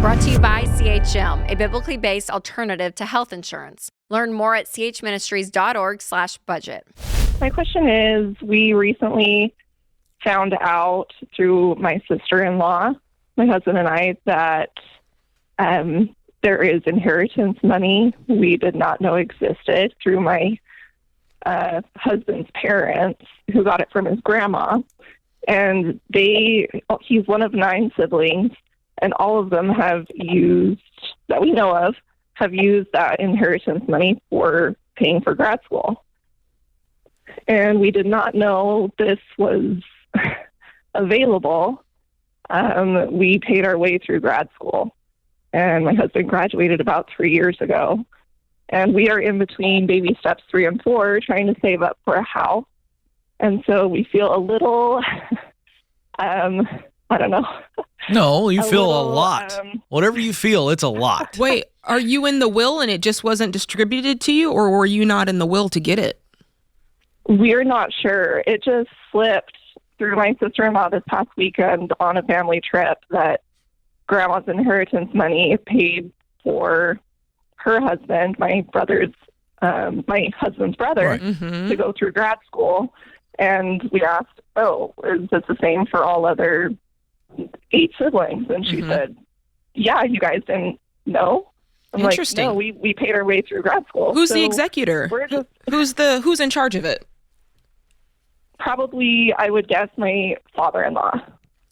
Brought to you by CHM, a biblically based alternative to health insurance. Learn more at chministries.org/budget. My question is, we recently found out through my sister-in-law, my husband and I, that there is inheritance money we did not know existed through my husband's parents, who got it from his grandma. And he's one of 9 siblings, and all of them have used, that we know of, have used that inheritance money for paying for grad school. And we did not know this was available. We paid our way through grad school, and my husband graduated about 3 years ago. And we are in between baby steps 3 and 4, trying to save up for a house. And so we feel a little, I don't know. No, you feel a lot. Whatever you feel, it's a lot. Wait, are you in the will and it just wasn't distributed to you, or were you not in the will to get it? We're not sure. It just slipped through my sister-in-law this past weekend on a family trip that grandma's inheritance money paid for her husband, my husband's brother, Right. to go through grad school. And we asked, is this the same for all other 8 siblings? And she said, yeah, you guys didn't know? I'm Interesting. like, no, we paid our way through grad school. Who's the executor? Who's in charge of it? Probably, I would guess, my father-in-law.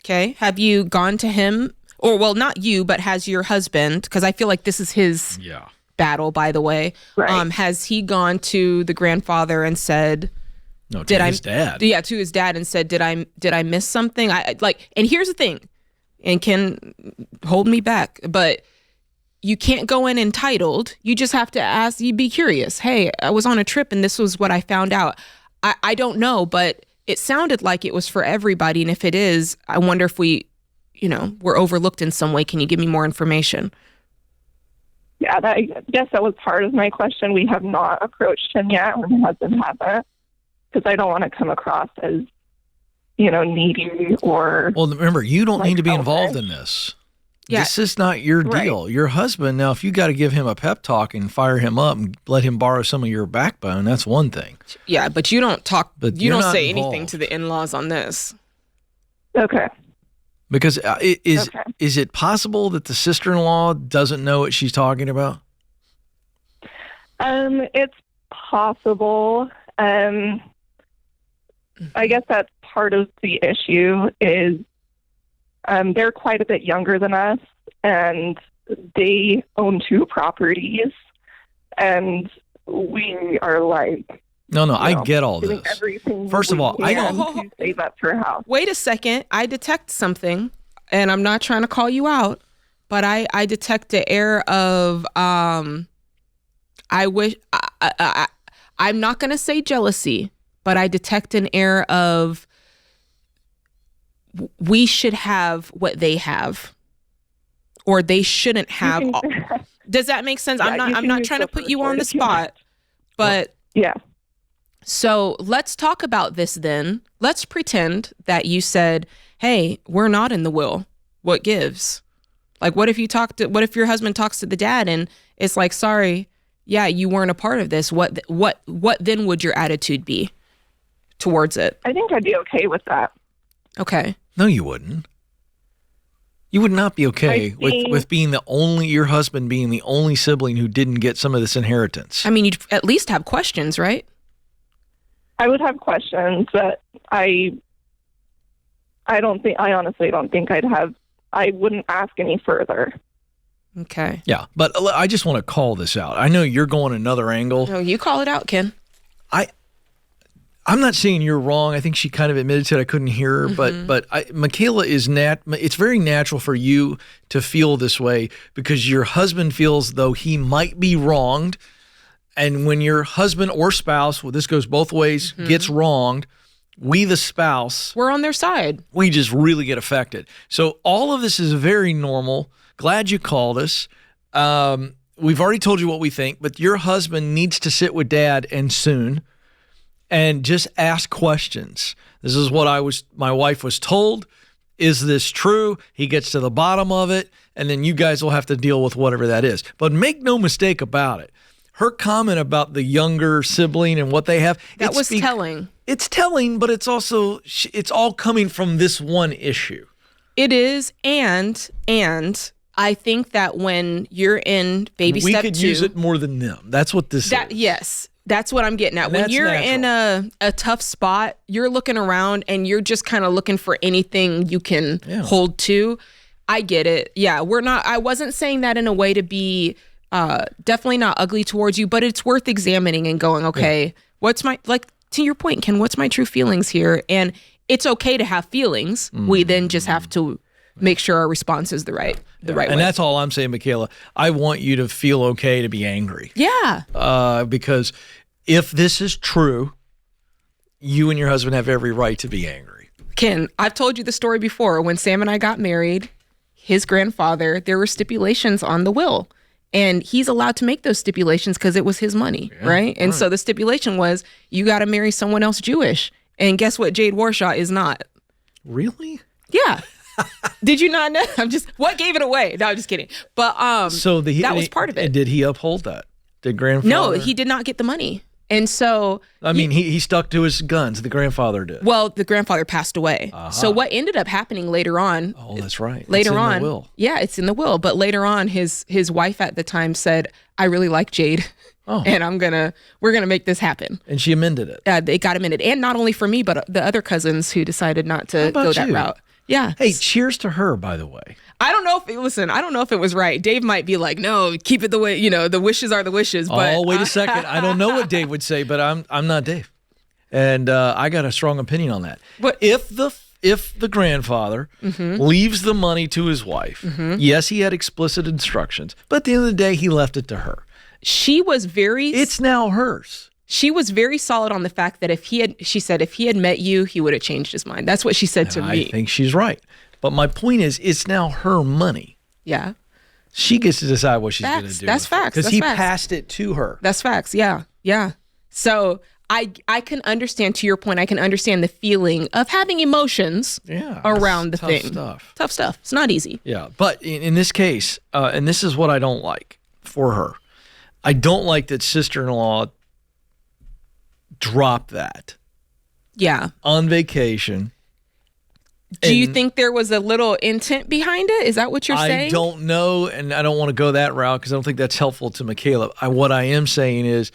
Okay. Have you gone to him? Or, well, not you, but has your husband, because I feel like this is his battle, by the way. Right. Has he gone to the grandfather and said... No, to his dad. Yeah, to his dad, and said, "Did I miss something?" And here's the thing, and can hold me back, but you can't go in entitled. You just have to ask. You be curious. Hey, I was on a trip, and this was what I found out. I don't know, but it sounded like it was for everybody, and if it is, I wonder if we're overlooked in some way. Can you give me more information? Yeah, I guess that was part of my question. We have not approached him yet, or my husband hasn't. Because I don't want to come across as, needy or... Well, remember, you don't need to be selfish. involved in this. Yeah. This is not your deal. Right. Your husband, now, if you got to give him a pep talk and fire him up and let him borrow some of your backbone, that's one thing. Yeah, but you don't talk. But you you're don't not say involved. anything to the in-laws on this. Okay. Because is Okay. it possible that the sister-in-law doesn't know what she's talking about? It's possible. I guess that's part of the issue is they're quite a bit younger than us, and they own 2 properties, and we are like... No, I get all doing this. everything First of we all, I can don't... to save up for a house. Wait a second. I detect something, and I'm not trying to call you out, but I detect the air of I'm not going to say jealousy, but I detect an air of we should have what they have, or they shouldn't have. Does that make sense? Yeah, I'm not trying to put you on the spot, but yeah. So let's talk about this then. Let's pretend that you said, "Hey, we're not in the will. What gives?" Like, what if your husband talks to the dad and it's like, "Sorry, yeah, you weren't a part of this." What then would your attitude be towards it? I think I'd be okay with that. Okay. No, you wouldn't. You would not be okay with being your husband being the only sibling who didn't get some of this inheritance. I mean, you'd at least have questions, right? I would have questions, but I honestly don't think I wouldn't ask any further. Okay. Yeah, but I just want to call this out. I know you're going another angle. No, you call it out, Ken. I'm not saying you're wrong. I think she kind of admitted to it. I couldn't hear her, but Michaela it's very natural for you to feel this way because your husband feels though he might be wronged. And when your husband or spouse, well, this goes both ways, gets wronged, we, the spouse, we're on their side. We just really get affected. So all of this is very normal. Glad you called us. We've already told you what we think, but your husband needs to sit with Dad and soon. And just ask questions. This is what my wife was told, Is this true? He gets to the bottom of it, and then you guys will have to deal with whatever that is. But make no mistake about it. Her comment about the younger sibling and what they have. That was telling. It's telling, but it's also, it's all coming from this one issue. It is. And I think that when you're in baby step 2. We could use it more than them. That's what this is. Yes. That's what I'm getting at. When you're in a tough spot, you're looking around and you're just kind of looking for anything you can hold to. I get it. Yeah, I wasn't saying that in a way to be definitely not ugly towards you, but it's worth examining and going, okay, what's my, like, to your point, Ken, what's my true feelings here? And it's okay to have feelings. We then just have to make sure our response is the right way. And that's all I'm saying, Michaela. I want you to feel okay to be angry. Yeah. Because if this is true, you and your husband have every right to be angry. Ken, I've told you the story before. When Sam and I got married, his grandfather, there were stipulations on the will. And he's allowed to make those stipulations because it was his money, right? And so the stipulation was, you got to marry someone else Jewish. And guess what? Jade Warshaw is not. Really? Yeah. Did you not know? What gave it away? No, I'm just kidding. But so that was part of it. And did he uphold that? Did grandfather? No, he did not get the money. And so I mean, he stuck to his guns. The grandfather did. Well, the grandfather passed away. So what ended up happening later on? Oh, that's right. Later it's in on, the will. Yeah, it's in the will. But later on, his wife at the time said, "I really like Jade, and we're gonna make this happen." And she amended it. It got amended, and not only for me, but the other cousins who decided not to go that route. Yeah. Hey, cheers to her, by the way. I don't know if it was right. Dave might be like, no, keep it the way, the wishes are the wishes. But wait a second. I don't know what Dave would say, but I'm not Dave. And I got a strong opinion on that. What if the grandfather leaves the money to his wife, yes, he had explicit instructions, but at the end of the day, he left it to her. It's now hers. She was very solid on the fact that she said if he had met you, he would have changed his mind. That's what she said to me. I think she's right. But my point is, it's now her money. Yeah. She gets to decide what she's going to do. That's facts. Because he passed it to her. That's facts. Yeah. Yeah. So I can understand, to your point, I can understand the feeling of having emotions around the thing. Tough stuff. It's not easy. Yeah. But in this case, and this is what I don't like for her, I don't like that sister-in-law dropped that. Yeah. On vacation. Do you think there was a little intent behind it? Is that what you're saying? I don't know, and I don't want to go that route because I don't think that's helpful to Michaela. What I am saying is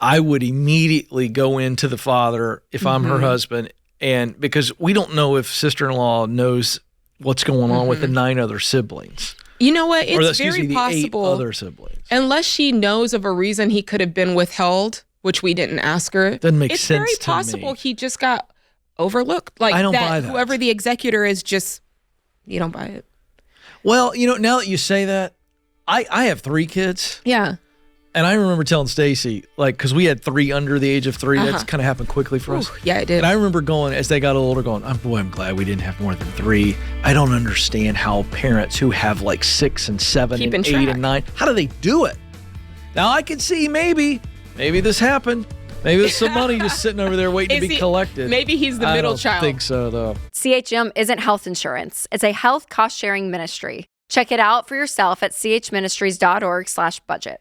I would immediately go into the father if I'm her husband, and because we don't know if sister-in-law knows what's going on with the 9 other siblings. You know what? It's very possible. The 8 other siblings. Unless she knows of a reason he could have been withheld, which we didn't ask her. Doesn't make sense to me. It's very possible he just got overlooked. Like I don't buy that. Whoever the executor is, you don't buy it. Well, now that you say that, I have 3 kids. Yeah. And I remember telling Stacy, because we had 3 under the age of 3. That's kind of happened quickly for us. Yeah, it did. And I remember going, as they got older, going, I'm glad we didn't have more than 3. I don't understand how parents who have 6 and 7 and 8 and 9, how do they do it? Now, I can see maybe this happened. Maybe there's some money just sitting over there waiting to be collected. Maybe he's the middle child. I don't think so, though. CHM isn't health insurance. It's a health cost-sharing ministry. Check it out for yourself at chministries.org/budget.